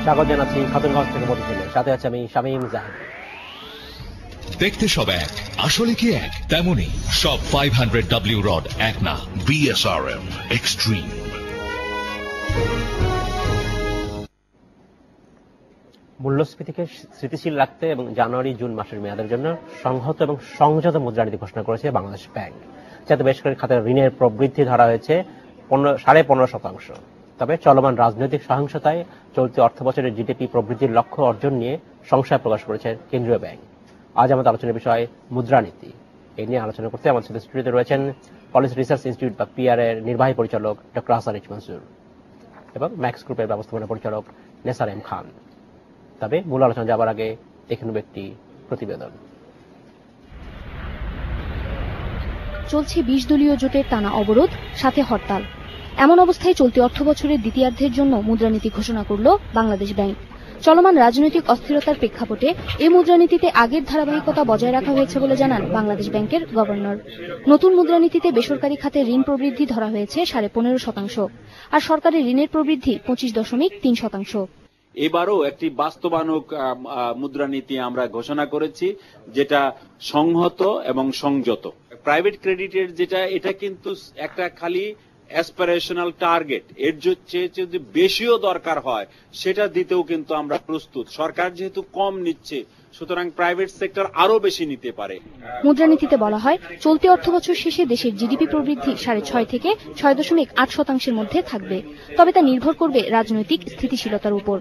স্বাগত জানাচ্ছি খাতুনগঞ্জ থেকে মধুসূদন, সাথে আছে আমি শামীম জাহান। দেখতে সব এক, আসলে কি এক তেমনই। সব 500W রড এক না, BSRM এক্সট্রিম। মূল্যস্ফীতিকে স্থিতিশীল রাখতে এবং জানুয়ারি-জুন মাসের মেয়াদের জন্য সংহত এবং সংযত মুদ্রানীতি ঘোষণা করেছে বাংলাদেশ ব্যাংক, যাতে বেসরকারি খাতের ঋণের প্রবৃদ্ধি ধরা হয়েছে 15.5%। তবে চলমান রাজনৈতিক সহিংসতায় চলতি অর্থবছরের জিডিপি প্রবৃদ্ধির লক্ষ্য অর্জন নিয়ে সংশয় প্রকাশ করেছে কেন্দ্রীয় ব্যাংক। আজ আমাদের আলোচনার বিষয় মুদ্রানীতি। এই নিয়ে আলোচনা করতে আমাদের সাথে স্টুডিওতে রয়েছেন পলিসি রিসার্চ ইনস্টিটিউট বা পিআর এর নির্বাহী পরিচালক ডক্টর আহসান এইচ মনসুর এবং ম্যাক্স গ্রুপের ব্যবস্থাপনা পরিচালক নেসার এম খান। তবে মূল আলোচনা যাবার আগে দেখে নেব একটি প্রতিবেদন। চলছে 20 দলীয় জোটের টানা অবরোধ, সাথে হরতাল। এমন অবস্থায় চলতি অর্থবছরের দ্বিতীয়ার্ধের জন্য মুদ্রানীতি ঘোষণা করল বাংলাদেশ ব্যাংক। চলমান রাজনৈতিক অস্থিরতার প্রেক্ষাপটে এই মুদ্রানীতিতে আগের ধারাবাহিকতা বজায় রাখা হয়েছে বলে জানান বাংলাদেশ ব্যাংকের গভর্নর। নতুন মুদ্রানীতিতে বেসরকারি খাতে ঋণ প্রবৃদ্ধি ধরা হয়েছে 15.5%, আর সরকারি ঋণের প্রবৃদ্ধি 25.3%। এবারও একটি বাস্তবায়নক মুদ্রানীতি আমরা ঘোষণা করেছি, যেটা সংহত এবং সংযত। প্রাইভেট ক্রেডিটের যেটা, এটা কিন্তু একটা খালি অ্যাসপিরেশনাল টার্গেট, এর চেয়ে যদি বেশিও দরকার হয় সেটা দিতেও কিন্তু আমরা প্রস্তুত। সরকার যেহেতু কম নিচ্ছে, সুতরাং প্রাইভেট সেক্টর আরো বেশি নিতে পারে। মুদ্রানীতিতে বলা হয়, চলতি অর্থবছর শেষে দেশের জিডিপি প্রবৃদ্ধি 6.5 থেকে 6.8% মধ্যে থাকবে। তবে তা নির্ভর করবে রাজনৈতিক স্থিতিশীলতার উপর।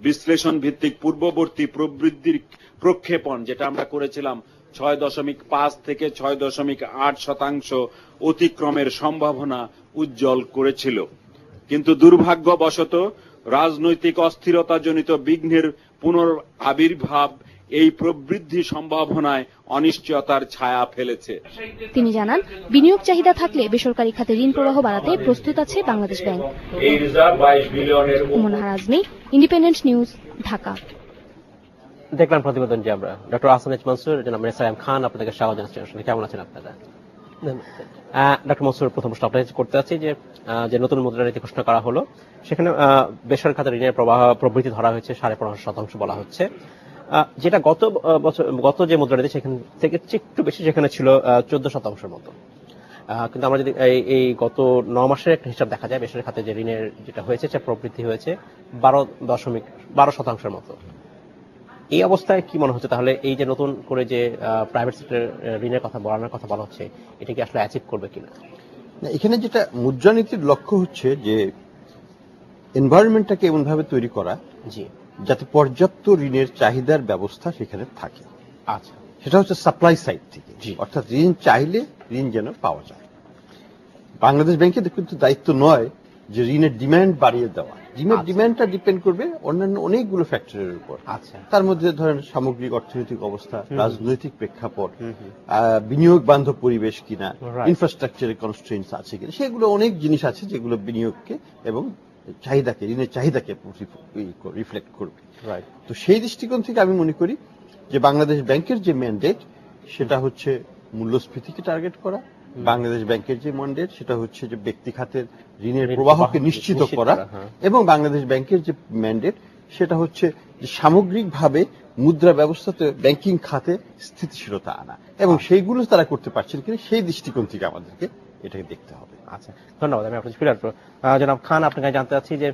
বিশ্লেষণ ভিত্তিক পূর্ববর্তী প্রবৃদ্ধির প্রক্ষেপণ যেটা আমরা করেছিলাম 6.5 থেকে 6.8% অতিক্রমের সম্ভাবনা উজ্জ্বল করেছিল, কিন্তু দুর্ভাগ্যবশত রাজনৈতিক অস্থিরতাজনিত বিঘ্নের পুনরাবির্ভাব এই প্রবৃদ্ধি সম্ভাবনায় অনিশ্চয়তার ছায়া ফেলেছে। তিনি জানান, বিনিয়োগ চাহিদা থাকলে বেসরকারি খাতে ঋণ প্রবাহ বাড়াতে প্রস্তুত আছে Bangladesh bank. Umnahar Azmi, independent news, Dhaka. দেখলাম প্রতিবেদন যে আমরা doctor Ahsan H Mansur, Nesar M Khan, আপনাদেরকে স্বাগত জানাচ্ছি। কেমন আছেন আপনারা? ডক্টর মনসুর, প্রথম প্রশ্ন আপনাকে করতে চাচ্ছি যে নতুন মুদ্রানীতি ঘোষণা করা হলো, সেখানে বেসরকারি খাতে ঋণের প্রবৃদ্ধি ধরা হয়েছে 15.5% বলা হচ্ছে, যেটা গত যে মুদ্রানীতি সেখান থেকে একটু বেশি, সেখানে ছিল 14% মতো। কিন্তু আমরা যদি এই গত 9 মাসের একটা হিসাব দেখা যায়, বেসরকারি খাতে যে ঋণের যেটা হয়েছে সেটা প্রবৃদ্ধি হয়েছে 12.12% মতো। এই অবস্থায় কি মনে হচ্ছে তাহলে এই যে নতুন করে যে প্রাইভেট সেক্টরের ঋণের কথা বাড়ানোর কথা বলা হচ্ছে, এটা কি আসলে অ্যাচিভ করবে কিনা? এখানে যেটা মুদ্রানীতির লক্ষ্য হচ্ছে যে এনভায়রনমেন্টটাকে এমনভাবে তৈরি করা জি, যাতে পর্যাপ্ত ঋণের চাহিদার ব্যবস্থা সেখানে থাকে। আচ্ছা, সেটা হচ্ছে সাপ্লাই সাইড থেকে, অর্থাৎ ঋণ চাইলে ঋণ যেন পাওয়া যায়। বাংলাদেশ ব্যাংকের কিন্তু দায়িত্ব নয় যে ঋণের ডিমান্ড বাড়িয়ে দেওয়া। ঋণের ডিমান্ডটা ডিপেন্ড করবে অন্যান্য অনেকগুলো ফ্যাক্টরের উপর। আচ্ছা, তার মধ্যে ধরেন সামগ্রিক অর্থনৈতিক অবস্থা, রাজনৈতিক প্রেক্ষাপট, বিনিয়োগ বান্ধব পরিবেশ কিনা, ইনফ্রাস্ট্রাকচারের কনস্ট্রেন্টস আছে কিনা, সেগুলো অনেক জিনিস আছে যেগুলো বিনিয়োগকে এবং চাহিদাকে, ঋণের চাহিদাকে রিফ্লেক্ট করবে। তো সেই দৃষ্টিকোণ থেকে আমি মনে করি যে বাংলাদেশ ব্যাংকের যে ম্যান্ডেট সেটা হচ্ছে মূল্যস্ফীতিকে টার্গেট করা। বাংলাদেশ ব্যাংকের যে ম্যান্ডেট সেটা হচ্ছে যে ব্যক্তি খাতের ঋণের প্রবাহকে নিশ্চিত করা, এবং বাংলাদেশ ব্যাংকের যে ম্যান্ডেট সেটা হচ্ছে যে সামগ্রিকভাবে মুদ্রা ব্যবস্থাতে ব্যাংকিং খাতে স্থিতিশীলতা আনা, এবং সেইগুলো তারা করতে পারছেন কিনা সেই দৃষ্টিকোণ থেকে আমাদেরকে এটাকে দেখতে হবে। আচ্ছা, ধন্যবাদ। আমি আপনার ফিরে আসবো। জনাব খান, আপনাকে জানতে চাচ্ছি যে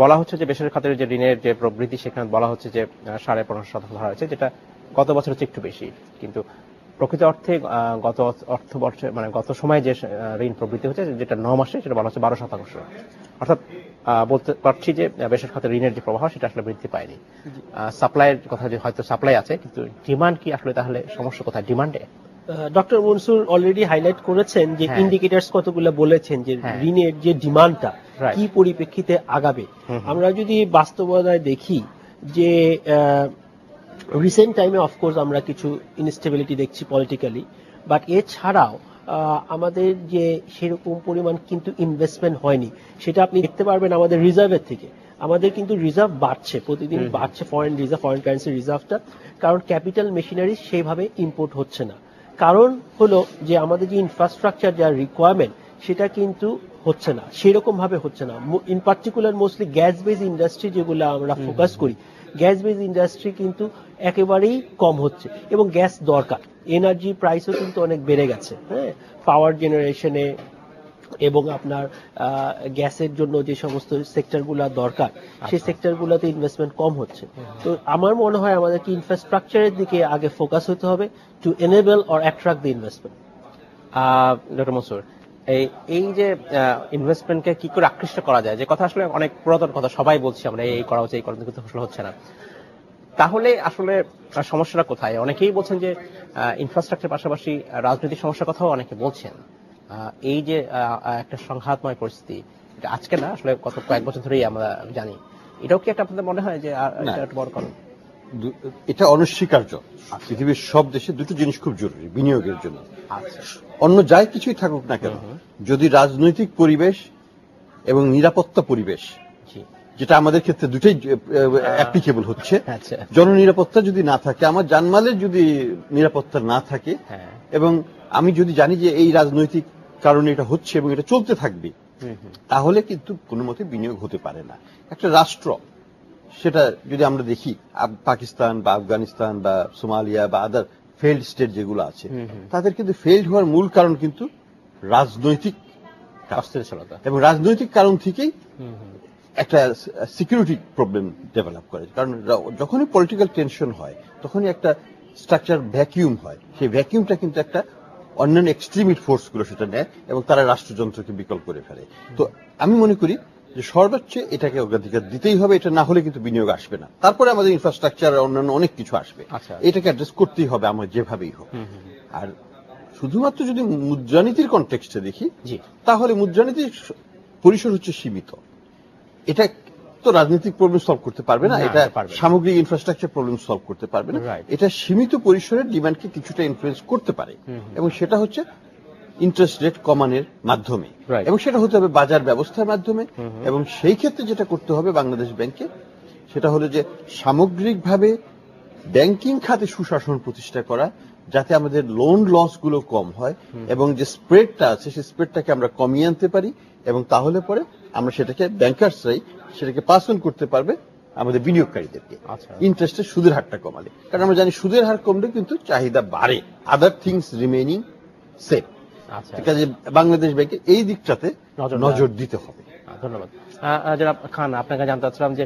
বলা হচ্ছে যে বেসরকারি খাতের যে ঋণের যে প্রবৃদ্ধি, সেখানে বলা হচ্ছে যে 15.5% ধরা হয়েছে, যেটা গত বছর হচ্ছে একটু বেশি, কিন্তু প্রকৃত অর্থে গত অর্থবর্ষে মানে গত সময় যে ঋণ প্রবৃদ্ধি হচ্ছে যেটা 9 মাসে, সেটা বলা হচ্ছে 12%। অর্থাৎ বলতে পারছি যে বেসরকারি খাতের ঋণের যে প্রবাহ সেটা আসলে বৃদ্ধি পায়নি। সাপ্লাইয়ের কথা যে হয়তো সাপ্লাই আছে, কিন্তু ডিমান্ড কি আসলে, তাহলে সমস্যা কোথায় ডিমান্ডে? ডক্টর মনসুর অলরেডি হাইলাইট করেছেন যে ইন্ডিকেটরস কতগুলো বলেছেন যে ঋণের যে ডিমান্ডটা কি পরিপ্রেক্ষিতে আগাবে। আমরা যদি বাস্তবতায় দেখি যে রিসেন্ট টাইমে অফকোর্স আমরা কিছু ইনস্টেবিলিটি দেখছি পলিটিক্যালি, বাট এছাড়াও আমাদের যে সেরকম পরিমাণ কিন্তু ইনভেস্টমেন্ট হয়নি, সেটা আপনি দেখতে পারবেন আমাদের রিজার্ভের থেকে। আমাদের কিন্তু রিজার্ভ বাড়ছে, প্রতিদিন বাড়ছে ফরেন রিজার্ভ, ফরেন কারেন্সি রিজার্ভটা, কারণ ক্যাপিটাল মেশিনারি সেইভাবে ইম্পোর্ট হচ্ছে না। কারণ হলো যে আমাদের যে ইনফ্রাস্ট্রাকচার, যা রিকোয়ারমেন্ট, সেটা কিন্তু হচ্ছে না, সেরকম ভাবে হচ্ছে না। In particular mostly gas base industry যেগুলো আমরা ফোকাস করি, গ্যাস বেজ ইন্ডাস্ট্রি কিন্তু একেবারেই কম হচ্ছে, এবং গ্যাস দরকার। এনার্জি প্রাইসও কিন্তু অনেক বেড়ে গেছে, হ্যাঁ, পাওয়ার জেনারেশনে এবং আপনার গ্যাসের জন্য যে সমস্ত সেক্টরগুলো দরকার সেই সেক্টরগুলোতে ইনভেস্টমেন্ট কম হচ্ছে। তো আমার মনে হয় আমাদেরকে ইনফ্রাস্ট্রাকচারের দিকে আগে ফোকাস হতে হবে two enable or attract the investment. Doctor Mansur, এই যে ইনভেস্টমেন্টকে কি করে আকৃষ্ট করা যায়, যে কথা আসলে অনেক পুরাতন কথা, সবাই বলছি আমরা এই করা হচ্ছে এই করা কিন্তু আসলে হচ্ছে না, তাহলে আসলে সমস্যাটা কোথায়? অনেকেই বলছেন যে ইনফ্রাস্ট্রাকচার পাশাপাশি রাজনৈতিক সমস্যার কথাও অনেকে বলছেন। এই যে একটা সংঘাতময় পরিস্থিতি, এটা আজকে না, আসলে গত কয়েক বছর ধরেই আমরা জানি, এটাও কি একটা আপনাদের মনে হয় যে এটা একটা বড় কারণ? এটা অনস্বীকার্য। পৃথিবীর সব দেশে দুটো জিনিস খুব জরুরি বিনিয়োগের জন্য। অন্য যাই কিছুই থাকুক না কেন, যদি রাজনৈতিক পরিবেশ এবং নিরাপত্তা পরিবেশ, যেটা আমাদের ক্ষেত্রে দুটোই অ্যাপ্লিকেবল হচ্ছে, জননিরাপত্তা যদি না থাকে, আমার জানমালের যদি নিরাপত্তা না থাকে, এবং আমি যদি জানি যে এই রাজনৈতিক কারণে এটা হচ্ছে এবং এটা চলতে থাকবে, তাহলে কিন্তু কোনো মতে বিনিয়োগ হতে পারে না। একটা রাষ্ট্র, সেটা যদি আমরা দেখি পাকিস্তান বা আফগানিস্তান বা সোমালিয়া বা আদার ফেইল্ড স্টেট যেগুলো আছে, তাদের কিন্তু ফেইল্ড হওয়ার মূল কারণ কিন্তু রাজনৈতিক অস্থিরতা, এবং রাজনৈতিক কারণ থেকেই একটা সিকিউরিটি প্রবলেম ডেভেলপ করে। কারণ যখনই পলিটিক্যাল টেনশন হয় তখনই একটা স্ট্রাকচার ভ্যাকিউম হয়, সেই ভ্যাকিউমটা কিন্তু একটা অন্যান্য এক্সট্রিমিট ফোর্স গুলো সেটা নেয় এবং তারা রাষ্ট্রযন্ত্রকে বিকল করে ফেলে। তো আমি মনে করি যে সর্বোচ্চ এটাকে অগ্রাধিকার দিতেই হবে, এটা না হলে কিন্তু বিনিয়োগ আসবে না। তারপরে আমাদের ইনফ্রাস্ট্রাকচার অন্যান্য অনেক কিছু আসবে, এটাকে অ্যাড্রেস করতেই হবে আমার যেভাবেই হোক। আর শুধুমাত্র যদি মুদ্রানীতির কনটেক্সটে দেখি, তাহলে মুদ্রানীতির পরিসর হচ্ছে সীমিত। এটা তো রাজনৈতিক প্রবলেম সলভ করতে পারবে না, এটা সামগ্রিক ইনফ্রাস্ট্রাকচার প্রবলেম সলভ করতে পারবে না। এটা সীমিত পরিসরের ডিমান্ডকে কিছুটা ইনফ্লুয়েন্স করতে পারে, এবং সেটা হচ্ছে ইন্টারেস্ট রেট কমানোর মাধ্যমে, এবং সেটা হতে হবে বাজার ব্যবস্থার মাধ্যমে। এবং সেই ক্ষেত্রে যেটা করতে হবে বাংলাদেশ ব্যাংকে, সেটা হলো যে সামগ্রিকভাবে ব্যাংকিং খাতে সুশাসন প্রতিষ্ঠা করা, যাতে আমাদের লোন লস গুলো কম হয় এবং যে স্প্রেডটা আছে সেই স্প্রেডটাকে আমরা কমিয়ে আনতে পারি, এবং তাহলে পরে আমরা সেটাকে ব্যাংকার্সরাই সেটাকে পাস অন করতে পারবে আমাদের বিনিয়োগকারীদেরকে, ইন্টারেস্টের সুদের হারটা কমালে। কারণ আমরা জানি সুদের হার কমলে কিন্তু চাহিদা বাড়ে, আদার থিংস রিমেইনিং সেম। কাজে বাংলাদেশ ব্যাংকে এই দিকটাতে নজর দিতে হবে। ধন্যবাদ। জনাব খান, আপনাকে জানতে চাচ্ছিলাম যে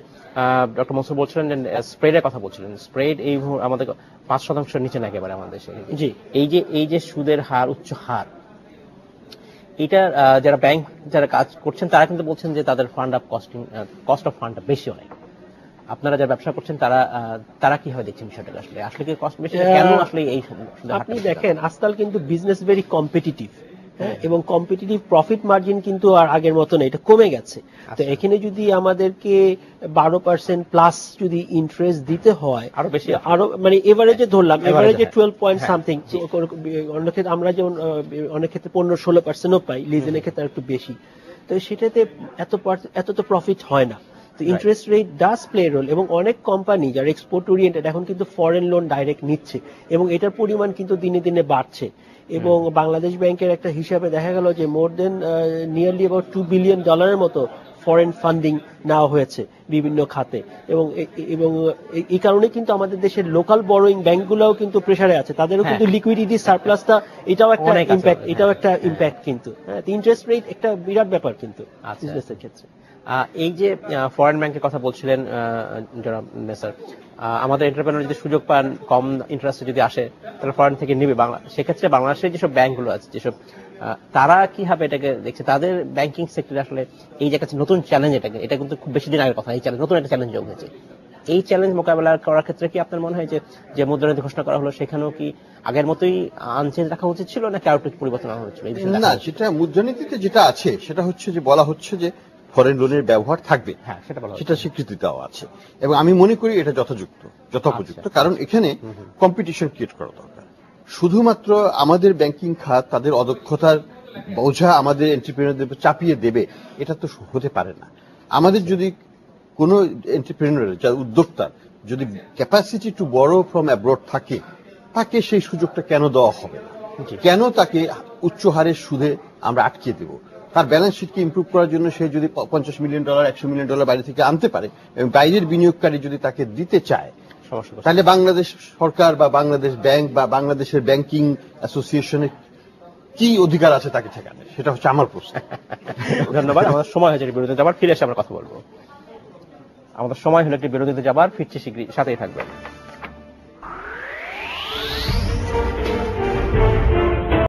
ডক্টর মনসুর বলছিলেন যে স্প্রেডের কথা বলছিলেন, স্প্রেড এই আমাদের 5% নিচে না একেবারে আমাদের দেশে। জি, এই যে সুদের হার, উচ্চ হার, এটা যারা ব্যাংক যারা কাজ করছেন তারা কিন্তু বলছেন যে তাদের ফান্ড অফ কস্ট অফ ফান্ডটা বেশি অনেক। আপনারা যারা ব্যবসা করছেন তারা কিভাবে দেখছেন বিষয়টা? আসলে কি কস্ট বেশি, কেন আসলে এই? আপনি দেখেন আজকাল কিন্তু বিজনেস ভেরি কম্পিটিটিভ, এবং কম্পিটিটিভ প্রফিট মার্জিন কিন্তু আর আগের মতো না, এটা কমে গেছে। তো এখানে যদি আমাদেরকে 12% প্লাস যদি ইন্টারেস্ট দিতে হয়, আরো বেশি, আরো মানে এভারেজে ধরলাম, এভারেজে 12 পয়েন্ট সামথিং, অন্য ক্ষেত্রে আমরা যেমন অনেক ক্ষেত্রে 15-16%ও পাই, লিজেনের ক্ষেত্রে একটু বেশি। তো সেটাতে এত তো প্রফিট হয় না। তো interest rate does play role, এবং অনেক কোম্পানি যারা এক্সপোর্ট ওরিয়েন্টেড এখন কিন্তু ফরেন লোন ডাইরেক্ট নিচ্ছে, এবং এটার পরিমাণ কিন্তু দিনে দিনে বাড়ছে। এবং বাংলাদেশ ব্যাংকের একটা হিসাবে দেখা গেল যে মোর দেন নিয়ারলি অ্যাবাউট $2 বিলিয়ন মতো ফরেন ফান্ডিং নেওয়া হয়েছে বিভিন্ন খাতে, এবং এই কারণে কিন্তু আমাদের দেশের লোকাল বরোয়িং ব্যাংকগুলোও কিন্তু প্রেসারে আছে, তাদেরও কিন্তু লিকুইডিটি সারপ্লাসটা এটাও একটা ইম্প্যাক্ট কিন্তু। ইন্টারেস্ট রেট একটা বিরাট ব্যাপার কিন্তু বিজনেসের ক্ষেত্রে। এই যে ফরেন ব্যাংকের কথা বলছিলেন জনাব নেসার, আমাদের এন্টারপ্রেনার যদি সুযোগ পান, কম ইন্টারেস্টে যদি আসে, তাহলে ফরেন থেকে নিবে সেক্ষেত্রে বাংলাদেশের যেসব ব্যাংকগুলো আছে, যেসব তারা কিভাবে এটাকে দেখছে? তাদের ব্যাংকিং সেক্টরে আসলে এই যে একটা নতুন চ্যালেঞ্জ, এটা কিন্তু খুব বেশি দিন আগের কথা, এই চ্যালেঞ্জ নতুন একটা চ্যালেঞ্জ যোগ হয়েছে। এই চ্যালেঞ্জ মোকাবেলা করার ক্ষেত্রে কি আপনার মনে হয় যে মুদ্রানীতি ঘোষণা করা হলো সেখানেও কি আগের মতোই আনচেঞ্জ রাখা উচিত ছিল, নাকি আরো একটু পরিবর্তন আনা হয়েছিল? না, যেটা মুদ্রানীতিতে যেটা আছে সেটা হচ্ছে যে বলা হচ্ছে যে ফরেন লোনের ব্যবহার থাকবে, সেটা স্বীকৃতি দেওয়া আছে, এবং আমি মনে করি এটা যথোপযুক্ত। কারণ এখানে কম্পিটিশন ক্রিয়েট করা দরকার। শুধুমাত্র আমাদের ব্যাংকিং খাত তাদের অদক্ষতার বোঝা আমাদের এন্টারপ্রেনারদের চাপিয়ে দেবে, এটা তো হতে পারে না। আমাদের যদি কোনো এন্টারপ্রেনার, যার উদ্যোক্তার যদি capacity to borrow from abroad থাকে, তাকে সেই সুযোগটা কেন দেওয়া হবে না? কেন তাকে উচ্চ হারের সুদে আমরা আটকে দেব? তার ব্যালেন্স শিটকে ইমপ্রুভ করার জন্য সে যদি $50 মিলিয়ন $100 মিলিয়ন বাইরে থেকে আনতে পারে এবং বাইরের বিনিয়োগকারী যদি তাকে দিতে চায়, তাহলে বাংলাদেশ সরকার বা বাংলাদেশ ব্যাংক বা বাংলাদেশের ব্যাংকিং অ্যাসোসিয়েশনের কি অধিকার আছে তাকে ঠেকানোর? সেটা হচ্ছে আমার প্রশ্ন। ধন্যবাদ। আমাদের সময় হয়েছে বিরতিতে যাবার, ফিরে এসে আমরা কথা বলবো। আমাদের সময় হলো একটি বিরতিতে যাবার, ফিরছি শীঘ্রই, সাথেই থাকবেন।